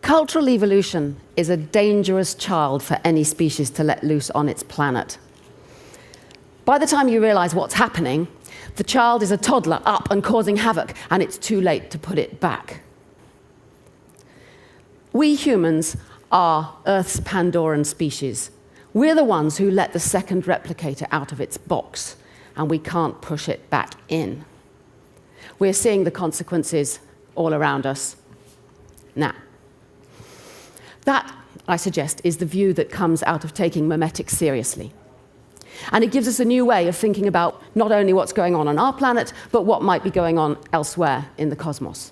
Cultural evolution is a dangerous child for any species to let loose on its planet. By the time you realize what's happening, the child is a toddler up and causing havoc, and it's too late to put it back. We humans are Earth's Pandoran species. We're the ones who let the second replicator out of its box, and we can't push it back in. We're seeing the consequences all around us now. That, I suggest, is the view that comes out of taking memetics seriously. And it gives us a new way of thinking about not only what's going on our planet, but what might be going on elsewhere in the cosmos.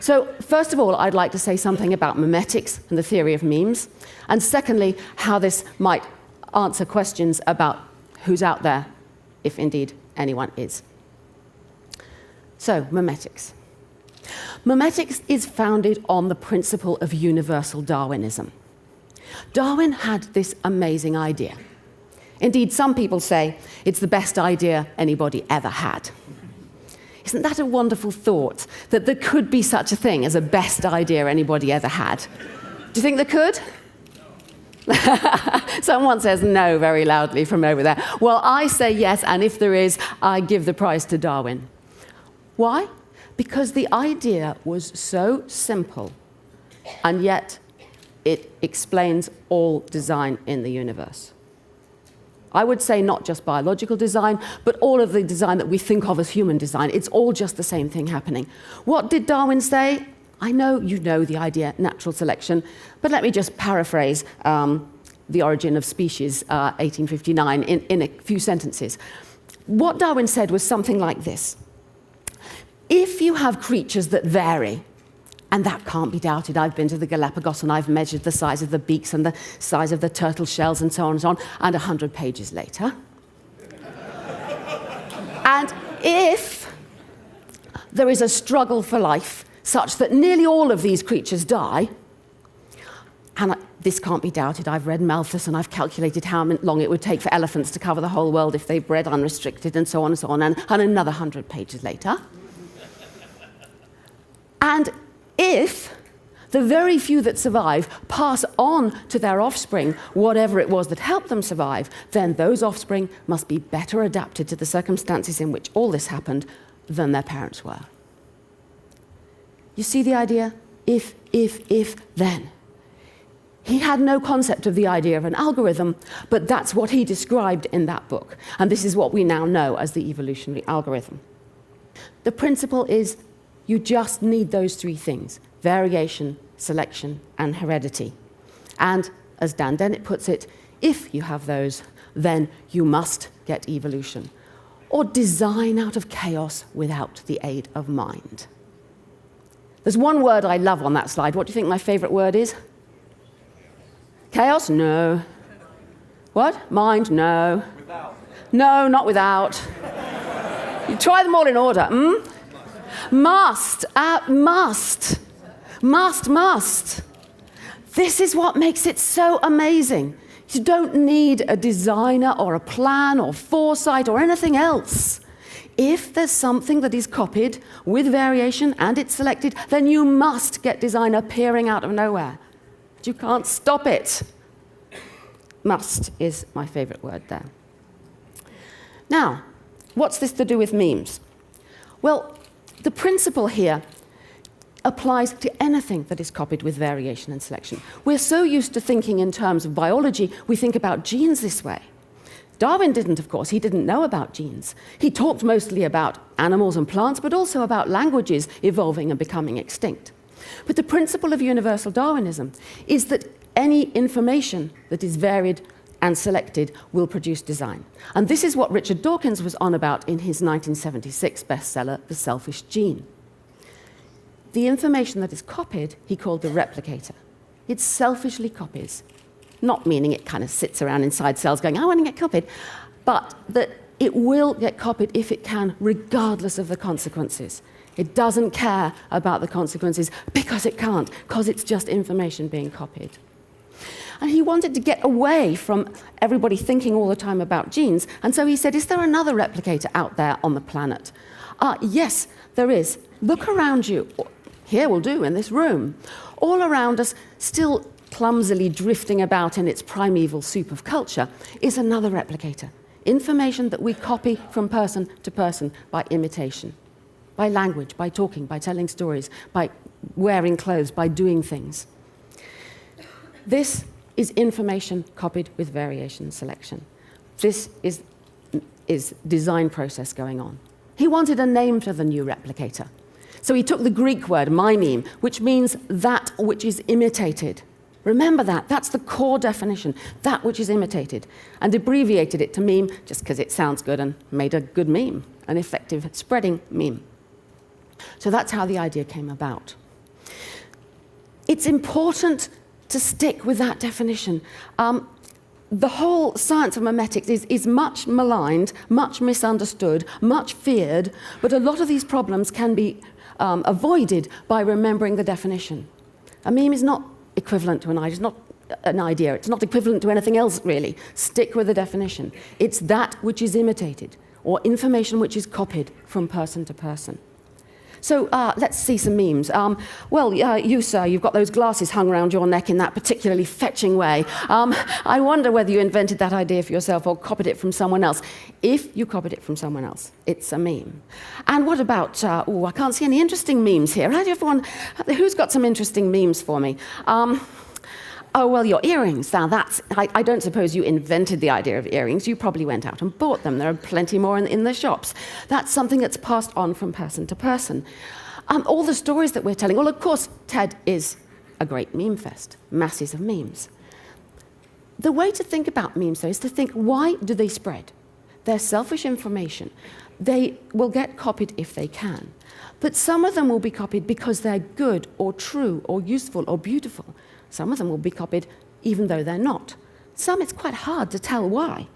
So, first of all, I'd like to say something about memetics and the theory of memes, and secondly, how this might answer questions about who's out there, if indeed anyone is. So, memetics. Memetics is founded on the principle of universal Darwinism. Darwin had this amazing idea. Indeed, some people say it's the best idea anybody ever had. Isn't that a wonderful thought, that there could be such a thing as a best idea anybody ever had? Do you think there could? Someone says no very loudly from over there. Well, I say yes, and if there is, I give the prize to Darwin. Why? Because the idea was so simple, and yet it explains all design in the universe. I would say not just biological design, but all of the design that we think of as human design. It's all just the same thing happening. What did Darwin say? I know you know the idea, natural selection, but let me just paraphrase The Origin of Species, 1859, in a few sentences. What Darwin said was something like this. If you have creatures that vary, and that can't be doubted, I've been to the Galapagos and I've measured the size of the beaks and the size of the turtle shells and so on and so on, and 100 pages later. And if there is a struggle for life such that nearly all of these creatures die, and this can't be doubted, I've read Malthus and I've calculated how long it would take for elephants to cover the whole world if they bred unrestricted and so on and so on, and another 100 pages later. And if the very few that survive pass on to their offspring whatever it was that helped them survive, then those offspring must be better adapted to the circumstances in which all this happened than their parents were. You see the idea? If, then. He had no concept of the idea of an algorithm, but that's what he described in that book. And this is what we now know as the evolutionary algorithm. The principle is you just need those three things: variation, selection, and heredity. And, as Dan Dennett puts it, if you have those, then you must get evolution, or design out of chaos without the aid of mind. There's one word I love on that slide. What do you think my favorite word is? Chaos? No. What? Mind? No. Without. No, not without. You try them all in order. Must. Must. This is what makes it so amazing. You don't need a designer or a plan or foresight or anything else. If there's something that is copied with variation and it's selected, then you must get design appearing out of nowhere. You can't stop it. Must is my favorite word there. Now, what's this to do with memes? Well, the principle here applies to anything that is copied with variation and selection. We're so used to thinking in terms of biology, we think about genes this way. Darwin didn't, of course. He didn't know about genes. He talked mostly about animals and plants, but also about languages evolving and becoming extinct. But the principle of universal Darwinism is that any information that is varied and selected will produce design. And this is what Richard Dawkins was on about in his 1976 bestseller, The Selfish Gene. The information that is copied, he called the replicator. It selfishly copies, not meaning it kind of sits around inside cells going, I want to get copied, but that it will get copied if it can, regardless of the consequences. It doesn't care about the consequences because it can't, because it's just information being copied. And he wanted to get away from everybody thinking all the time about genes, and so he said, is there another replicator out there on the planet? Yes, there is. Look around you. Here will do, in this room. all around us, still clumsily drifting about in its primeval soup of culture, is another replicator. Information that we copy from person to person by imitation, by language, by talking, by telling stories, by wearing clothes, by doing things. This is information copied with variation and selection. This is design process going on. He wanted a name for the new replicator. So he took the Greek word, meme, which means that which is imitated. Remember that. That's the core definition, that which is imitated, and abbreviated it to meme just because it sounds good and made a good meme, an effective spreading meme. So that's how the idea came about. It's important to stick with that definition. The whole science of memetics is much maligned, much misunderstood, much feared, but a lot of these problems can be avoided by remembering the definition. A meme is not equivalent to an idea. It's not an idea. It's not equivalent to anything else, really. Stick with the definition. It's that which is imitated, or information which is copied from person to person. So let's see some memes. You, sir, you've got those glasses hung around your neck in that particularly fetching way. I wonder whether you invented that idea for yourself or copied it from someone else. If you copied it from someone else, it's a meme. And what about, I can't see any interesting memes here. Who's got some interesting memes for me? Your earrings. Now I don't suppose you invented the idea of earrings. You probably went out and bought them. There are plenty more in the shops. That's something that's passed on from person to person. All the stories that we're telling, well, of course, TED is a great meme fest, masses of memes. The way to think about memes, though, is to think, why do they spread? They're selfish information. They will get copied if they can. But some of them will be copied because they're good or true or useful or beautiful. Some of them will be copied even though they're not. Some, it's quite hard to tell why.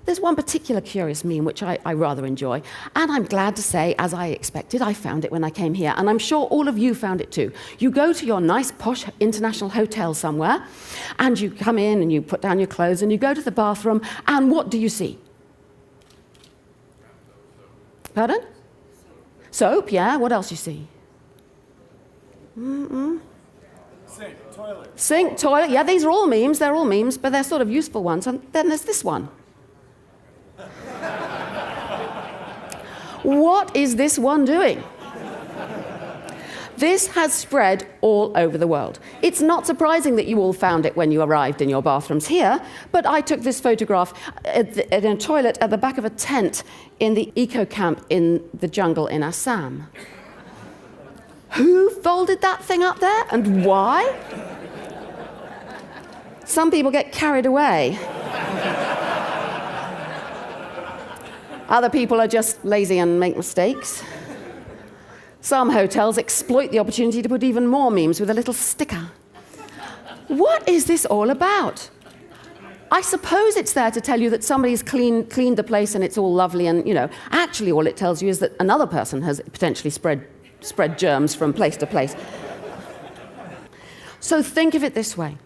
There's one particular curious meme which I rather enjoy, and I'm glad to say, as I expected, I found it when I came here, and I'm sure all of you found it too. You go to your nice, posh international hotel somewhere, and you come in and you put down your clothes, and you go to the bathroom, and what do you see? Pardon? Soap, yeah. What else you see? Sink, toilet. Yeah, these are all memes. They're all memes, but they're sort of useful ones. And then there's this one. What is this one doing? This has spread all over the world. It's not surprising that you all found it when you arrived in your bathrooms here, but I took this photograph in a toilet at the back of a tent in the eco camp in the jungle in Assam. Who folded that thing up there and why? Some people get carried away. Other people are just lazy and make mistakes. Some hotels exploit the opportunity to put even more memes with a little sticker. What is this all about? I suppose it's there to tell you that somebody's cleaned the place and it's all lovely and, actually all it tells you is that another person has potentially spread germs from place to place. So think of it this way.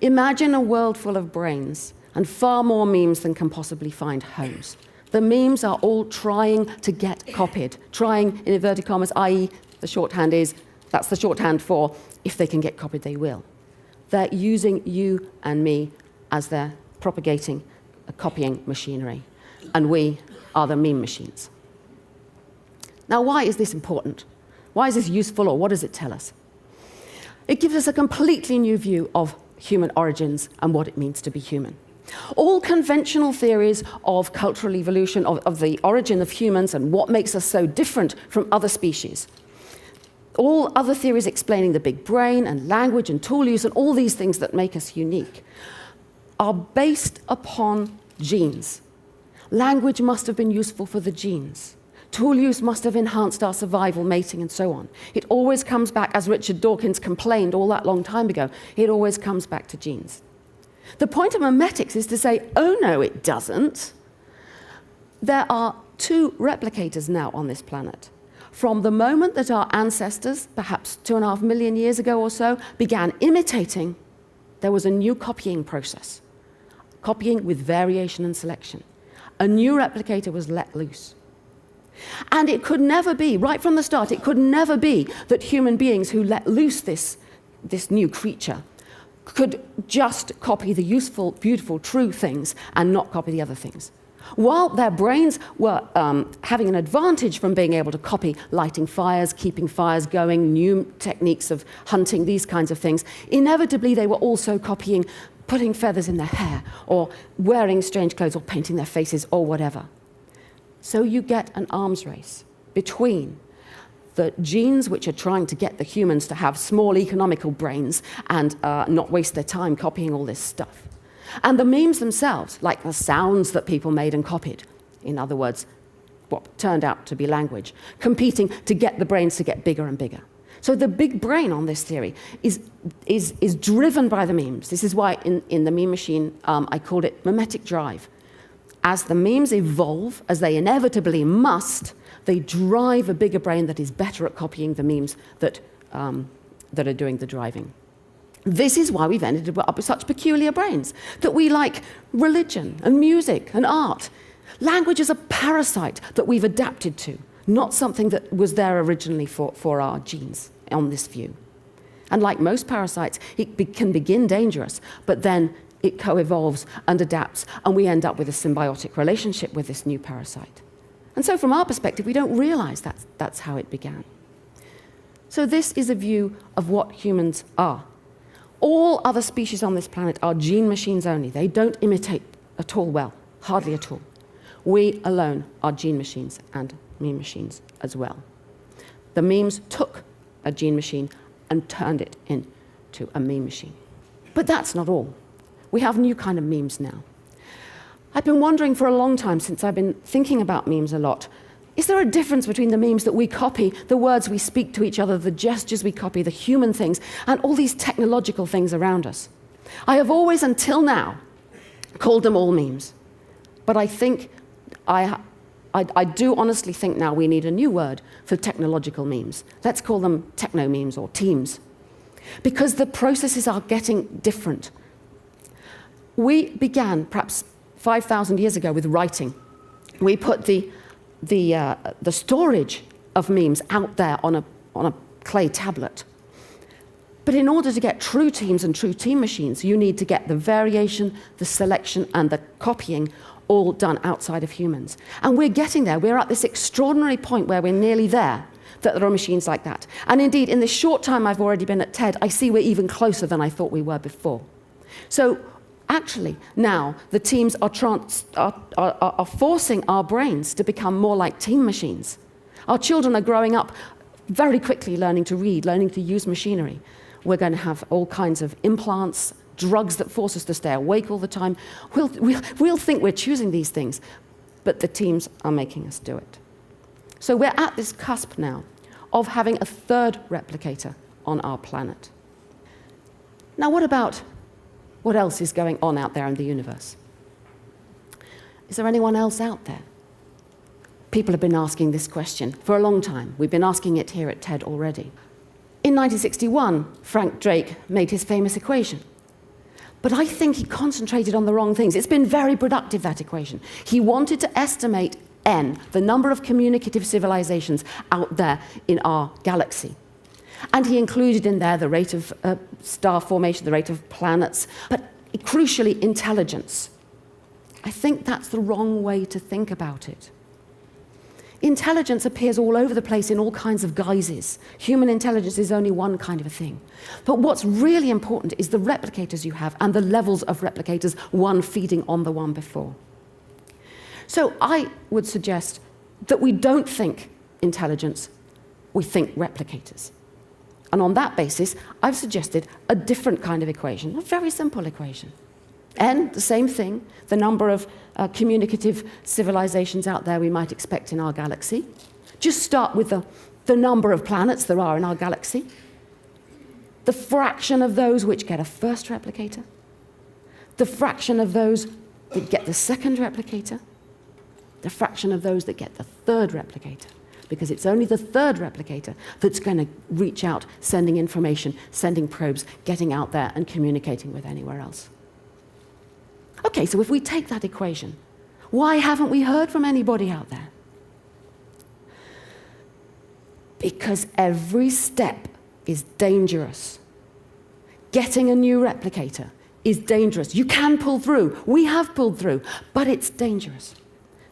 Imagine a world full of brains and far more memes than can possibly find homes. The memes are all trying to get copied. Trying, in inverted commas, i.e. that's the shorthand for, if they can get copied, they will. They're using you and me as their propagating, copying machinery. And we are the meme machines. Now, why is this important? Why is this useful, or what does it tell us? It gives us a completely new view of human origins and what it means to be human. All conventional theories of cultural evolution, of the origin of humans and what makes us so different from other species, all other theories explaining the big brain and language and tool use and all these things that make us unique, are based upon genes. Language must have been useful for the genes. Tool use must have enhanced our survival, mating, and so on. It always comes back, as Richard Dawkins complained all that long time ago, it always comes back to genes. The point of memetics is to say, oh no, it doesn't. There are two replicators now on this planet. From the moment that our ancestors, perhaps 2.5 million years ago or so, began imitating, there was a new copying process. Copying with variation and selection. A new replicator was let loose. And it could never be, right from the start, it could never be that human beings who let loose this this new creature, could just copy the useful, beautiful, true things and not copy the other things. While their brains were having an advantage from being able to copy lighting fires, keeping fires going, new techniques of hunting, these kinds of things, inevitably they were also copying putting feathers in their hair, or wearing strange clothes, or painting their faces, or whatever. So you get an arms race between the genes which are trying to get the humans to have small economical brains and not waste their time copying all this stuff, and the memes themselves, like the sounds that people made and copied. In other words, what turned out to be language, competing to get the brains to get bigger and bigger. So the big brain on this theory is driven by the memes. This is why in the meme machine, I called it mimetic drive. As the memes evolve, as they inevitably must, they drive a bigger brain that is better at copying the memes that are doing the driving. This is why we've ended up with such peculiar brains, that we like religion and music and art. Language is a parasite that we've adapted to, not something that was there originally for our genes on this view. And like most parasites, it can begin dangerous, but then it co-evolves and adapts, and we end up with a symbiotic relationship with this new parasite. And so from our perspective, we don't realize that's how it began. So this is a view of what humans are. All other species on this planet are gene machines only. They don't imitate at all well, hardly at all. We alone are gene machines and meme machines as well. The memes took a gene machine and turned it into a meme machine. But that's not all. We have new kind of memes now. I've been wondering for a long time, since I've been thinking about memes a lot, is there a difference between the memes that we copy, the words we speak to each other, the gestures we copy, the human things, and all these technological things around us? I have always, until now, called them all memes. But I think, I do honestly think now we need a new word for technological memes. Let's call them techno-memes or teams. Because the processes are getting different. We began, perhaps 5,000 years ago, with writing. We put the storage of memes out there on a clay tablet. But in order to get true teams and true team machines, you need to get the variation, the selection, and the copying all done outside of humans. And we're getting there. We're at this extraordinary point where we're nearly there, that there are machines like that. And indeed, in the short time I've already been at TED, I see we're even closer than I thought we were before. So actually, now, the teams are forcing our brains to become more like team machines. Our children are growing up very quickly learning to read, learning to use machinery. We're going to have all kinds of implants, drugs that force us to stay awake all the time. We'll think we're choosing these things, but the teams are making us do it. So we're at this cusp now of having a third replicator on our planet. Now, what else is going on out there in the universe? Is there anyone else out there? People have been asking this question for a long time. We've been asking it here at TED already. In 1961, Frank Drake made his famous equation. But I think he concentrated on the wrong things. It's been very productive, that equation. He wanted to estimate N, the number of communicative civilizations out there in our galaxy. And he included in there the rate of star formation, the rate of planets, but crucially, intelligence. I think that's the wrong way to think about it. Intelligence appears all over the place in all kinds of guises. Human intelligence is only one kind of a thing. But what's really important is the replicators you have and the levels of replicators, one feeding on the one before. So I would suggest that we don't think intelligence, we think replicators. And on that basis, I've suggested a different kind of equation, a very simple equation. N, the same thing, the number of communicative civilizations out there we might expect in our galaxy. Just start with the number of planets there are in our galaxy. The fraction of those which get a first replicator. The fraction of those that get the second replicator. The fraction of those that get the third replicator. Because it's only the third replicator that's going to reach out, sending information, sending probes, getting out there and communicating with anywhere else. Okay, so if we take that equation, why haven't we heard from anybody out there? Because every step is dangerous. getting a new replicator is dangerous. You can pull through. We have pulled through, but it's dangerous.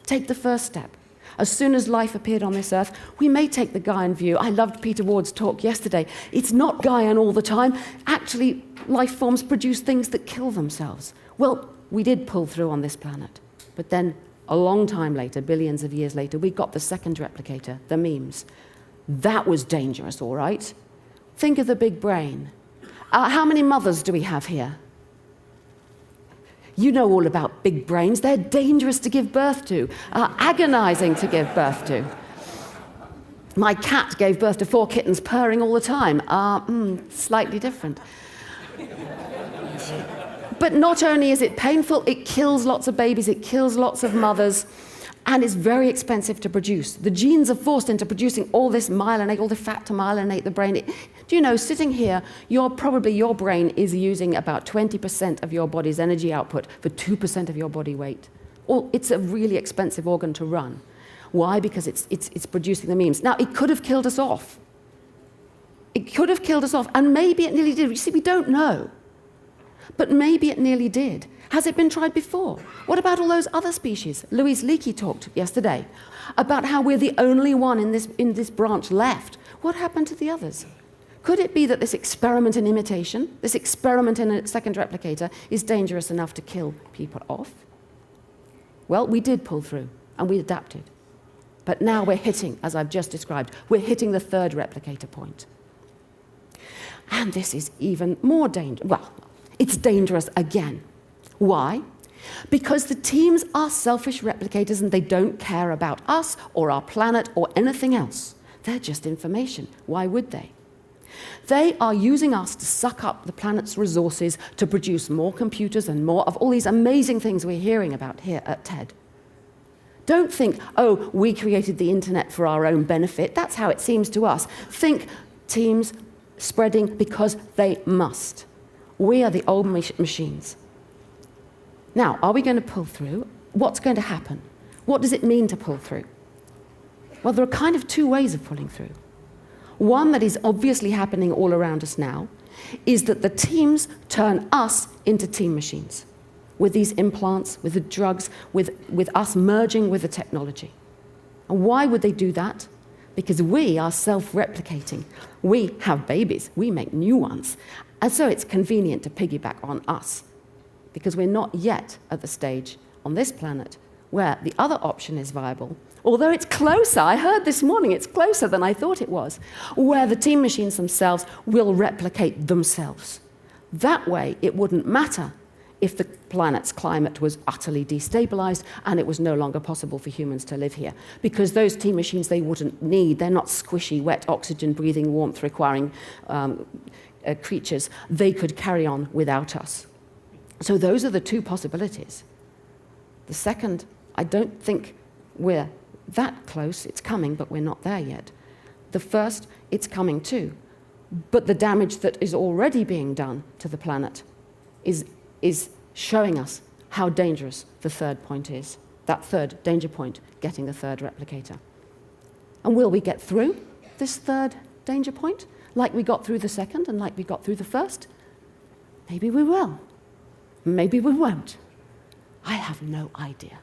Take the first step. As soon as life appeared on this earth, we may take the Gaian view. I loved Peter Ward's talk yesterday. It's not Gaian all the time. Actually, life forms produce things that kill themselves. Well, we did pull through on this planet, but then a long time later, billions of years later, we got the second replicator, the memes. That was dangerous, all right? Think of the big brain. How many mothers do we have here? You know all about big brains. They're dangerous to give birth to, agonizing to give birth to. My cat gave birth to 4 kittens purring all the time. Slightly different. But not only is it painful, it kills lots of babies, it kills lots of mothers, and it's very expensive to produce. The genes are forced into producing all this myelinate, all the fat to myelinate the brain. Do you know, sitting here, your brain is using about 20% of your body's energy output for 2% of your body weight. It's a really expensive organ to run. Why? Because it's producing the memes. Now, it could have killed us off. It could have killed us off, and maybe it nearly did. You see, we don't know. But maybe it nearly did. Has it been tried before? What about all those other species? Louise Leakey talked yesterday about how we're the only one in this branch left. What happened to the others? Could it be that this experiment in imitation, this experiment in a second replicator, is dangerous enough to kill people off? Well, we did pull through, and we adapted. But now we're hitting, as I've just described, we're hitting the third replicator point. And this is even more dangerous. Well, it's dangerous again. Why? Because the teams are selfish replicators and they don't care about us or our planet or anything else. They're just information. Why would they? They are using us to suck up the planet's resources to produce more computers and more of all these amazing things we're hearing about here at TED. Don't think, oh, we created the internet for our own benefit. That's how it seems to us. Think teams spreading because they must. We are the old machines. Now, are we going to pull through? What's going to happen? What does it mean to pull through? Well, there are kind of 2 ways of pulling through. One that is obviously happening all around us now is that the teams turn us into team machines with these implants, with the drugs, with us merging with the technology. And why would they do that? Because we are self-replicating. We have babies. We make new ones. And so it's convenient to piggyback on us, because we're not yet at the stage on this planet where the other option is viable, although it's closer. I heard this morning it's closer than I thought it was, where the team machines themselves will replicate themselves. That way, it wouldn't matter if the planet's climate was utterly destabilized and it was no longer possible for humans to live here, because those team machines they wouldn't need. They're not squishy, wet, oxygen-breathing, warmth-requiring creatures. They could carry on without us. So those are the 2 possibilities. The second, I don't think we're that close. It's coming, but we're not there yet. The first, it's coming too. But the damage that is already being done to the planet is showing us how dangerous the third point is. That third danger point, getting the third replicator. And will we get through this third danger point, like we got through the second and like we got through the first? Maybe we will. Maybe we won't. I have no idea.